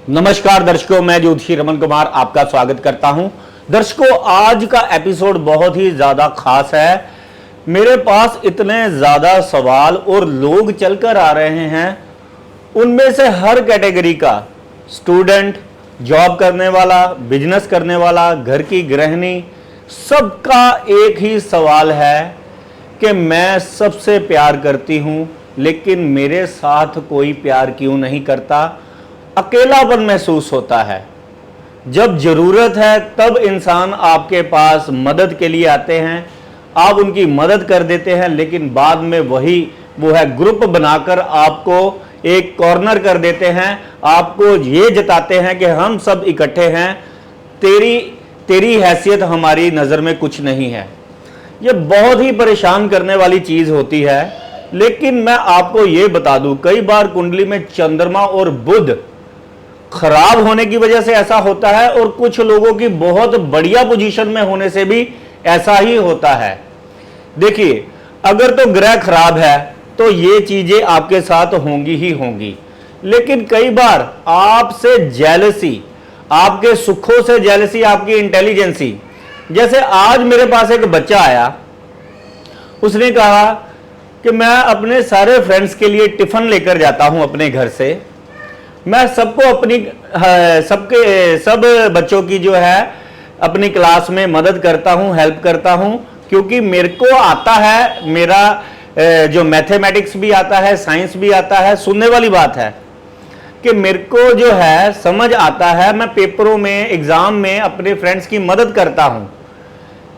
नमस्कार दर्शकों, मैं ज्योतिषी रमन कुमार आपका स्वागत करता हूं। दर्शकों, आज का एपिसोड बहुत ही ज़्यादा खास है। मेरे पास इतने ज़्यादा सवाल और लोग चलकर आ रहे हैं, उनमें से हर कैटेगरी का स्टूडेंट, जॉब करने वाला, बिजनेस करने वाला, घर की गृहिणी, सबका एक ही सवाल है कि मैं सबसे प्यार करती हूं, लेकिन मेरे साथ कोई प्यार क्यों नहीं करता। अकेलापन महसूस होता है। जब जरूरत है तब इंसान आपके पास मदद के लिए आते हैं, आप उनकी मदद कर देते हैं, लेकिन बाद में वही ग्रुप बनाकर आपको एक कॉर्नर कर देते हैं। आपको ये जताते हैं कि हम सब इकट्ठे हैं, तेरी हैसियत हमारी नज़र में कुछ नहीं है। ये बहुत ही परेशान करने वाली चीज़ होती है। लेकिन मैं आपको ये बता दूं, कई बार कुंडली में चंद्रमा और बुध खराब होने की वजह से ऐसा होता है, और कुछ लोगों की बहुत बढ़िया पोजीशन में होने से भी ऐसा ही होता है। देखिए, अगर तो ग्रह खराब है तो ये चीजें आपके साथ होंगी ही होंगी। लेकिन कई बार आपसे जेलसी, आपके सुखों से जेलसी, आपकी इंटेलिजेंसी, जैसे आज मेरे पास एक बच्चा आया, उसने कहा कि मैं अपने सारे फ्रेंड्स के लिए टिफिन लेकर जाता हूं अपने घर से। मैं सबको सब बच्चों की जो है अपनी क्लास में मदद करता हूं, हेल्प करता हूं, क्योंकि मेरे को आता है, मेरा जो मैथमेटिक्स भी आता है, साइंस भी आता है। सुनने वाली बात है कि मेरे को जो है समझ आता है, मैं पेपरों में, एग्जाम में अपने फ्रेंड्स की मदद करता हूं।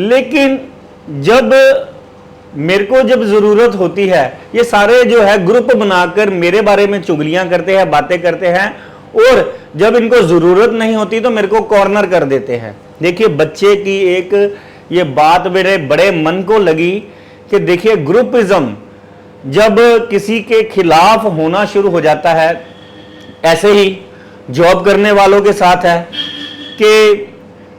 लेकिन जब मेरे को जरूरत होती है, ये सारे जो है ग्रुप बनाकर मेरे बारे में चुगलियां करते हैं, बातें करते हैं, और जब इनको जरूरत नहीं होती तो मेरे को कॉर्नर कर देते हैं। देखिए, बच्चे की एक ये बात मेरे बड़े मन को लगी कि देखिए, ग्रुपिज्म जब किसी के खिलाफ होना शुरू हो जाता है, ऐसे ही जॉब करने वालों के साथ है कि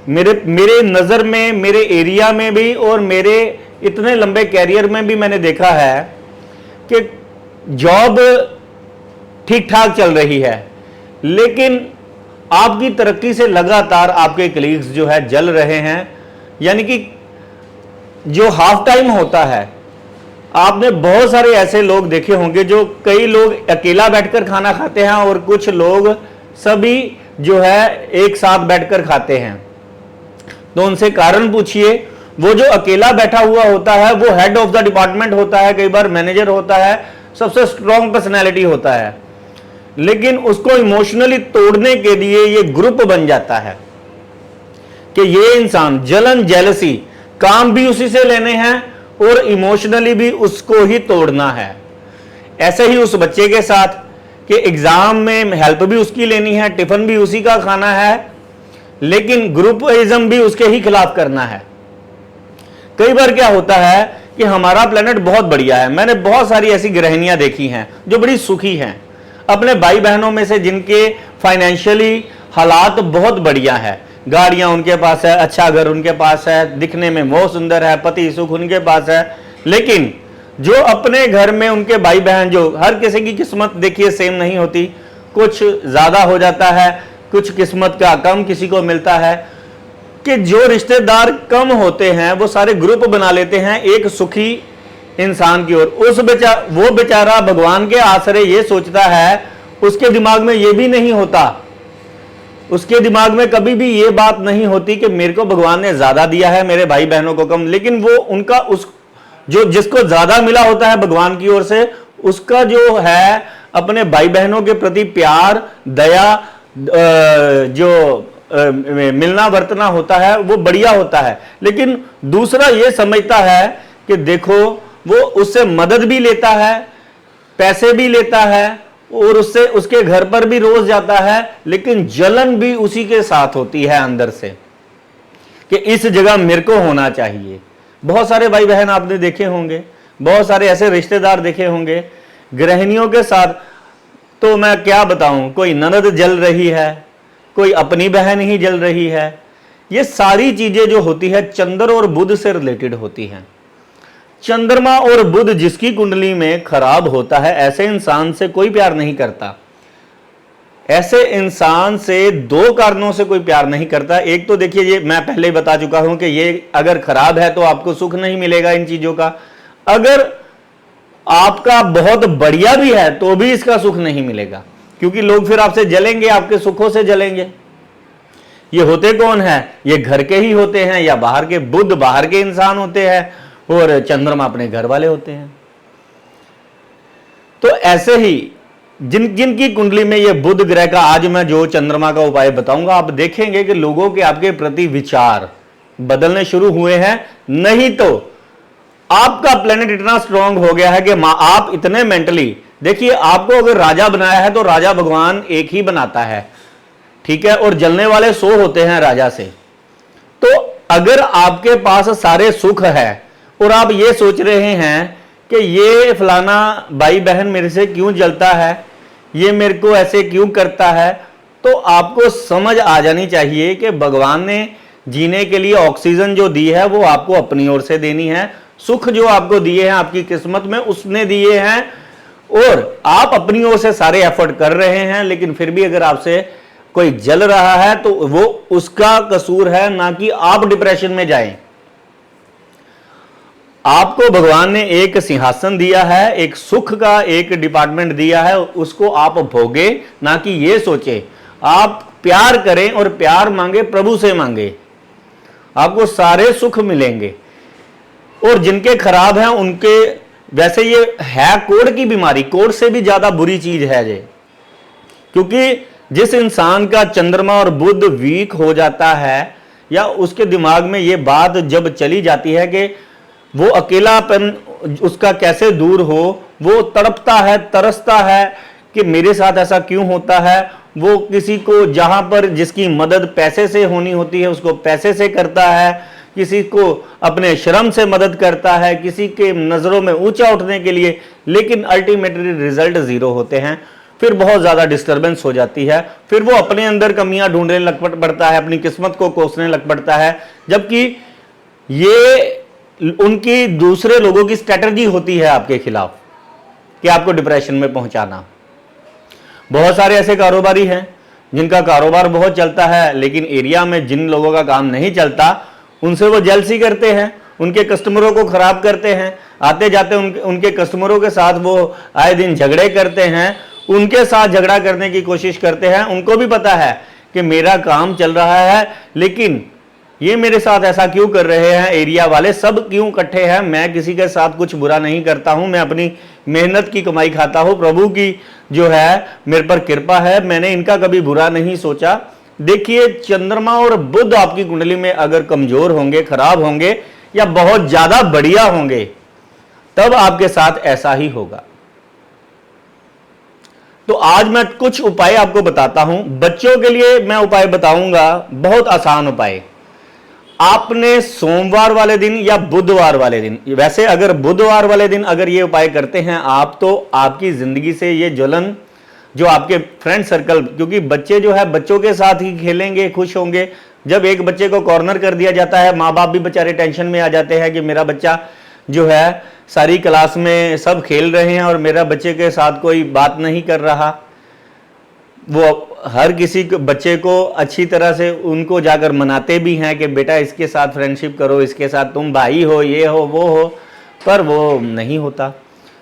मेरे नज़र में, मेरे एरिया में भी और मेरे इतने लंबे कैरियर में भी मैंने देखा है कि जॉब ठीक ठाक चल रही है, लेकिन आपकी तरक्की से लगातार आपके कलीग्स जो है जल रहे हैं। यानी कि जो हाफ टाइम होता है, आपने बहुत सारे ऐसे लोग देखे होंगे, जो कई लोग अकेला बैठकर खाना खाते हैं और कुछ लोग सभी जो है एक साथ बैठकर खाते हैं। तो उनसे कारण पूछिए। वो जो अकेला बैठा हुआ होता है वो हेड ऑफ द डिपार्टमेंट होता है, कई बार मैनेजर होता है, सबसे स्ट्रॉन्ग पर्सनैलिटी होता है, लेकिन उसको इमोशनली तोड़ने के लिए ये ग्रुप बन जाता है कि ये इंसान जलन, जेलसी, काम भी उसी से लेने हैं और इमोशनली भी उसको ही तोड़ना है। ऐसे ही उस बच्चे के साथ कि एग्जाम में हेल्प भी उसकी लेनी है, टिफिन भी उसी का खाना है, लेकिन ग्रुपिज्म भी उसके ही खिलाफ करना है। कई बार क्या होता है कि हमारा प्लेनेट बहुत बढ़िया है। मैंने बहुत सारी ऐसी गृहिणियां देखी हैं जो बड़ी सुखी हैं, अपने भाई बहनों में से जिनके फाइनेंशियली हालात बहुत बढ़िया है, गाड़ियां उनके पास है, अच्छा घर उनके पास है, दिखने में बहुत सुंदर है, पति सुख उनके पास है। लेकिन जो अपने घर में उनके भाई बहन, जो हर किसी की किस्मत देखिए सेम नहीं होती, कुछ ज्यादा हो जाता है, कुछ किस्मत का कम किसी को मिलता है, कि जो रिश्तेदार कम होते हैं वो सारे ग्रुप बना लेते हैं एक सुखी इंसान की ओर। वो बेचारा भगवान के आसरे ये सोचता है, उसके दिमाग में ये भी नहीं होता, उसके दिमाग में कभी भी ये बात नहीं होती कि मेरे को भगवान ने ज्यादा दिया है, मेरे भाई बहनों को कम। लेकिन वो उनका जिसको ज्यादा मिला होता है भगवान की ओर से, उसका जो है अपने भाई बहनों के प्रति प्यार, दया, जो मिलना वर्तना होता है वो बढ़िया होता है। लेकिन दूसरा ये समझता है कि देखो, वो उससे मदद भी लेता है, पैसे भी लेता है, और उससे उसके घर पर भी रोज जाता है, लेकिन जलन भी उसी के साथ होती है अंदर से कि इस जगह मेरे को होना चाहिए। बहुत सारे भाई बहन आपने देखे होंगे, बहुत सारे ऐसे रिश्तेदार देखे होंगे गृहिणियों के साथ। तो मैं क्या बताऊं, कोई ननद जल रही है, कोई अपनी बहन ही जल रही है। ये सारी चीजें जो होती है चंद्र और बुध से रिलेटेड होती हैं। चंद्रमा और बुध जिसकी कुंडली में खराब होता है, ऐसे इंसान से कोई प्यार नहीं करता। ऐसे इंसान से दो कारणों से कोई प्यार नहीं करता। एक तो देखिए, ये मैं पहले ही बता चुका हूं कि ये अगर खराब है तो आपको सुख नहीं मिलेगा इन चीजों का, अगर आपका बहुत बढ़िया भी है तो भी इसका सुख नहीं मिलेगा, क्योंकि लोग फिर आपसे जलेंगे, आपके सुखों से जलेंगे। ये होते कौन है? ये घर के ही होते हैं या बाहर के, बुध बाहर के इंसान होते हैं और चंद्रमा अपने घर वाले होते हैं। तो ऐसे ही जिनकी कुंडली में ये बुध ग्रह का, आज मैं जो चंद्रमा का उपाय बताऊंगा, आप देखेंगे कि लोगों के आपके प्रति विचार बदलने शुरू हुए हैं। नहीं तो आपका प्लेनेट इतना स्ट्रांग हो गया है कि आप इतने मेंटली, देखिए आपको अगर राजा बनाया है तो राजा भगवान एक ही बनाता है, ठीक है, और जलने वाले 100 होते हैं राजा से। तो अगर आपके पास सारे सुख है और आप ये सोच रहे हैं कि ये फलाना भाई बहन मेरे से क्यों जलता है, ये मेरे को ऐसे क्यों करता है, तो आपको समझ आ जानी चाहिए कि भगवान ने जीने के लिए ऑक्सीजन जो दी है वो आपको अपनी ओर से देनी है। सुख जो आपको दिए हैं आपकी किस्मत में उसने दिए हैं, और आप अपनी ओर से सारे एफर्ट कर रहे हैं, लेकिन फिर भी अगर आपसे कोई जल रहा है तो वो उसका कसूर है, ना कि आप डिप्रेशन में जाएं। आपको भगवान ने एक सिंहासन दिया है, एक सुख का एक डिपार्टमेंट दिया है, उसको आप भोगे, ना कि ये सोचे। आप प्यार करें और प्यार मांगे, प्रभु से मांगे, आपको सारे सुख मिलेंगे। और जिनके खराब हैं उनके, वैसे ये है कोढ़ की बीमारी, कोढ़ से भी ज्यादा बुरी चीज है ये, क्योंकि जिस इंसान का चंद्रमा और बुध वीक हो जाता है, या उसके दिमाग में ये बात जब चली जाती है कि वो अकेलापन उसका कैसे दूर हो, वो तड़पता है, तरसता है कि मेरे साथ ऐसा क्यों होता है। वो किसी को, जहां पर जिसकी मदद पैसे से होनी होती है उसको पैसे से करता है, किसी को अपने श्रम से मदद करता है, किसी के नजरों में ऊंचा उठने के लिए, लेकिन अल्टीमेटली रिजल्ट जीरो होते हैं। फिर बहुत ज्यादा डिस्टर्बेंस हो जाती है, फिर वो अपने अंदर कमियां ढूंढने लग पड़ता है, अपनी किस्मत को कोसने लग पड़ता है, जबकि ये उनकी दूसरे लोगों की स्ट्रेटजी होती है आपके खिलाफ कि आपको डिप्रेशन में पहुंचाना। बहुत सारे ऐसे कारोबारी हैं जिनका कारोबार बहुत चलता है, लेकिन एरिया में जिन लोगों का काम नहीं चलता उनसे वो जेलसी करते हैं, उनके कस्टमरों को खराब करते हैं, आते जाते उनके कस्टमरों के साथ वो आए दिन झगड़े करते हैं, उनके साथ झगड़ा करने की कोशिश करते हैं। उनको भी पता है कि मेरा काम चल रहा है, लेकिन ये मेरे साथ ऐसा क्यों कर रहे हैं, एरिया वाले सब क्यों इकट्ठे हैं, मैं किसी के साथ कुछ बुरा नहीं करता हूं, मैं अपनी मेहनत की कमाई खाता हूं, प्रभु की जो है मेरे पर कृपा है, मैंने इनका कभी बुरा नहीं सोचा। देखिए, चंद्रमा और बुध आपकी कुंडली में अगर कमजोर होंगे, खराब होंगे या बहुत ज्यादा बढ़िया होंगे, तब आपके साथ ऐसा ही होगा। तो आज मैं कुछ उपाय आपको बताता हूं। बच्चों के लिए मैं उपाय बताऊंगा, बहुत आसान उपाय। आपने सोमवार वाले दिन या बुधवार वाले दिन, वैसे अगर बुधवार वाले दिन अगर ये उपाय करते हैं आप, तो आपकी जिंदगी से ये जलन, जो आपके फ्रेंड सर्कल, क्योंकि बच्चे जो है बच्चों के साथ ही खेलेंगे, खुश होंगे। जब एक बच्चे को कॉर्नर कर दिया जाता है, माँ बाप भी बेचारे टेंशन में आ जाते हैं कि मेरा बच्चा जो है सारी क्लास में सब खेल रहे हैं और मेरा बच्चे के साथ कोई बात नहीं कर रहा। वो हर किसी बच्चे को अच्छी तरह से उनको जाकर मनाते भी हैं कि बेटा इसके साथ फ्रेंडशिप करो, इसके साथ तुम भाई हो, ये हो, वो हो, पर वो नहीं होता।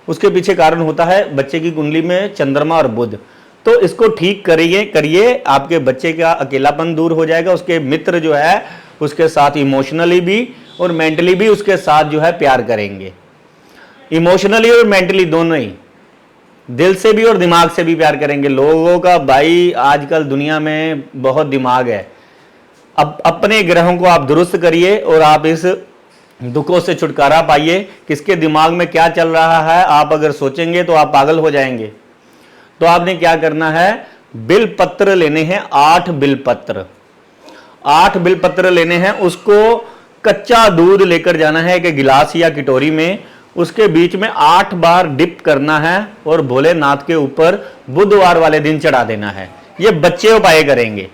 उसके पीछे कारण होता है बच्चे की कुंडली में चंद्रमा और बुध। तो इसको ठीक करिए, आपके बच्चे का अकेलापन दूर हो जाएगा, उसके मित्र जो है उसके साथ इमोशनली भी और मेंटली भी उसके साथ जो है प्यार करेंगे। इमोशनली और मेंटली दोनों ही, दिल से भी और दिमाग से भी प्यार करेंगे। लोगों का भाई आजकल दुनिया में बहुत दिमाग है। अब अपने ग्रहों को आप दुरुस्त करिए और आप इस दुखों से छुटकारा पाइए। किसके दिमाग में क्या चल रहा है आप अगर सोचेंगे तो आप पागल हो जाएंगे। तो आपने क्या करना है, बिल पत्र लेने हैं, 8 बिल पत्र, 8 बिल पत्र लेने हैं। उसको कच्चा दूध लेकर जाना है एक गिलास या कटोरी में, उसके बीच में 8 बार डिप करना है और भोलेनाथ के ऊपर बुधवार वाले दिन चढ़ा देना है। ये बच्चे उपाय करेंगे।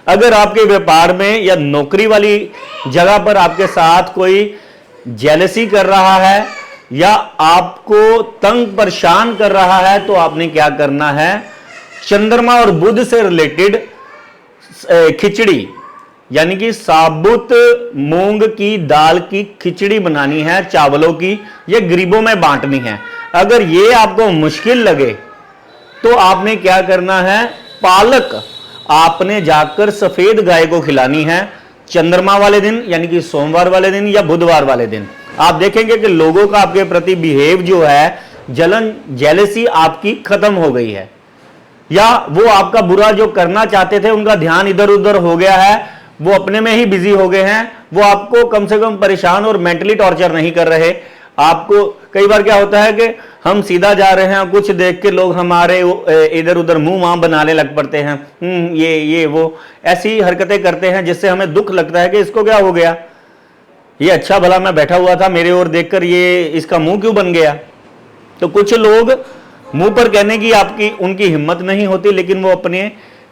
अगर आपके व्यापार में या नौकरी वाली जगह पर आपके साथ कोई जेलसी कर रहा है या आपको तंग परेशान कर रहा है, तो आपने क्या करना है, चंद्रमा और बुध से रिलेटेड खिचड़ी, यानी कि साबुत मूंग की दाल की खिचड़ी बनानी है चावलों की, ये गरीबों में बांटनी है। अगर ये आपको मुश्किल लगे तो आपने क्या करना है, पालक आपने जाकर सफेद गाय को खिलानी है चंद्रमा वाले दिन, यानी कि सोमवार वाले दिन या बुधवार वाले दिन। आप देखेंगे कि लोगों का आपके प्रति बिहेव जो है, जलन जेलसी आपकी खत्म हो गई है, या वो आपका बुरा जो करना चाहते थे उनका ध्यान इधर उधर हो गया है, वो अपने में ही बिजी हो गए हैं, वो आपको कम से कम परेशान और मेंटली टॉर्चर नहीं कर रहे। आपको कई बार क्या होता है कि हम सीधा जा रहे हैं, कुछ देख के लोग हमारे इधर उधर मुंह वहां बनाने लग पड़ते हैं, ये वो ऐसी हरकतें करते हैं जिससे हमें दुख लगता है कि इसको क्या हो गया, ये अच्छा भला मैं बैठा हुआ था, मेरे ओर देखकर ये इसका मुंह क्यों बन गया। तो कुछ लोग मुंह पर कहने की आपकी उनकी हिम्मत नहीं होती, लेकिन वो अपने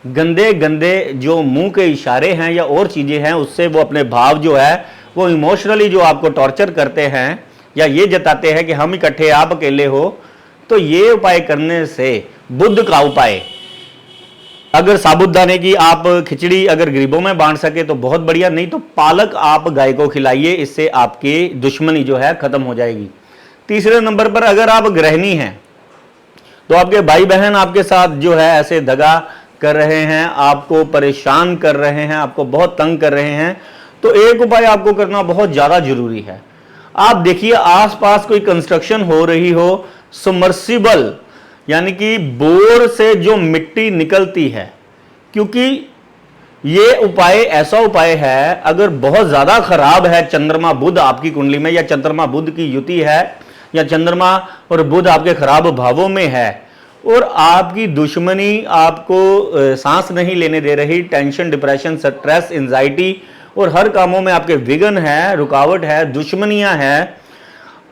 गंदे गंदे जो मुंह के इशारे हैं या और चीजें हैं उससे वो अपने भाव जो है वो इमोशनली जो आपको टॉर्चर करते हैं या ये जताते हैं कि हम इकट्ठे आप अकेले हो। तो ये उपाय करने से, बुध का उपाय, अगर साबुदाने की आप खिचड़ी अगर गरीबों में बांट सके तो बहुत बढ़िया, नहीं तो पालक आप गाय को खिलाइए, इससे आपकी दुश्मनी जो है खत्म हो जाएगी। तीसरे नंबर पर अगर आप गृहिणी हैं तो आपके भाई बहन आपके साथ जो है ऐसे दगा कर रहे हैं, आपको परेशान कर रहे हैं, आपको बहुत तंग कर रहे हैं, तो एक उपाय आपको करना बहुत ज्यादा जरूरी है। आप देखिए आसपास कोई कंस्ट्रक्शन हो रही हो, सबमर्सिबल यानी कि बोर से जो मिट्टी निकलती है, क्योंकि ये उपाय ऐसा उपाय है अगर बहुत ज्यादा खराब है चंद्रमा बुध आपकी कुंडली में, या चंद्रमा बुध की युति है, या चंद्रमा और बुध आपके खराब भावों में है और आपकी दुश्मनी आपको सांस नहीं लेने दे रही, टेंशन, डिप्रेशन, स्ट्रेस, एंजाइटी और हर कामों में आपके विघ्न है, रुकावट है, दुश्मनियां हैं,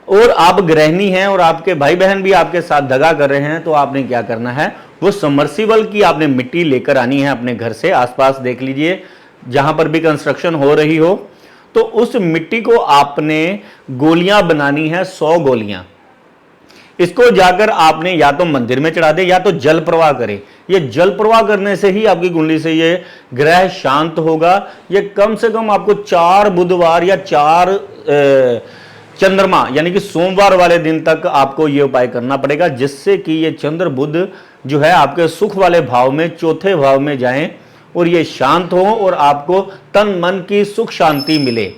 और आप गृहिणी हैं और आपके भाई बहन भी आपके साथ दगा कर रहे हैं, तो आपने क्या करना है, वो सबमर्सिबल की आपने मिट्टी लेकर आनी है अपने घर से। आसपास देख लीजिए जहां पर भी कंस्ट्रक्शन हो रही हो, तो उस मिट्टी को आपने गोलियां बनानी है, 100 गोलियां। इसको जाकर आपने या तो मंदिर में चढ़ा दे या तो जल प्रवाह करें। ये जल प्रवाह करने से ही आपकी कुंडली से ये ग्रह शांत होगा। ये कम से कम आपको 4 बुधवार या 4 चंद्रमा यानी कि सोमवार वाले दिन तक आपको ये उपाय करना पड़ेगा, जिससे कि ये चंद्र बुध जो है आपके सुख वाले भाव में, चौथे भाव में जाएं और ये शांत हो और आपको तन मन की सुख शांति मिले।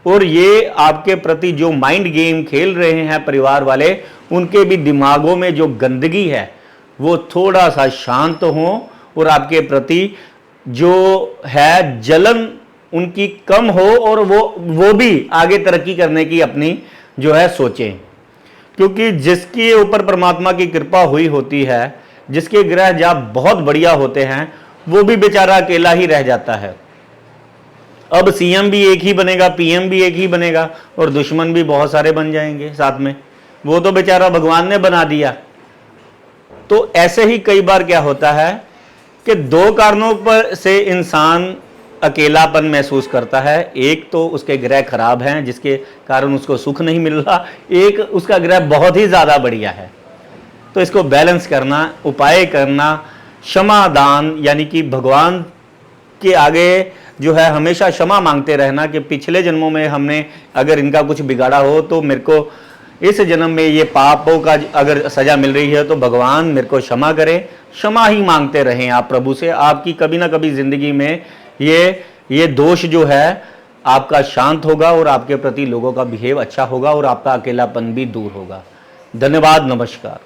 और ये आपके प्रति जो माइंड गेम खेल रहे हैं परिवार वाले, उनके भी दिमागों में जो गंदगी है वो थोड़ा सा शांत हो और आपके प्रति जो है जलन उनकी कम हो और वो भी आगे तरक्की करने की अपनी जो है सोचें। क्योंकि जिसके ऊपर परमात्मा की कृपा हुई होती है, जिसके ग्रह जब बहुत बढ़िया होते हैं, वो भी बेचारा अकेला ही रह जाता है। अब सीएम भी एक ही बनेगा, पीएम भी एक ही बनेगा और दुश्मन भी बहुत सारे बन जाएंगे साथ में, वो तो बेचारा भगवान ने बना दिया। तो ऐसे ही कई बार क्या होता है कि 2 कारणों पर से इंसान अकेलापन महसूस करता है। एक तो उसके ग्रह खराब हैं जिसके कारण उसको सुख नहीं मिल रहा, एक उसका ग्रह बहुत ही ज्यादा बढ़िया है। तो इसको बैलेंस करना, उपाय करना, क्षमा दान यानी कि भगवान के आगे जो है हमेशा क्षमा मांगते रहना कि पिछले जन्मों में हमने अगर इनका कुछ बिगाड़ा हो तो मेरे को इस जन्म में ये पापों का अगर सजा मिल रही है तो भगवान मेरे को क्षमा करे। क्षमा ही मांगते रहें आप प्रभु से, आपकी कभी ना कभी जिंदगी में ये दोष जो है आपका शांत होगा और आपके प्रति लोगों का बिहेव अच्छा होगा और आपका अकेलापन भी दूर होगा। धन्यवाद, नमस्कार।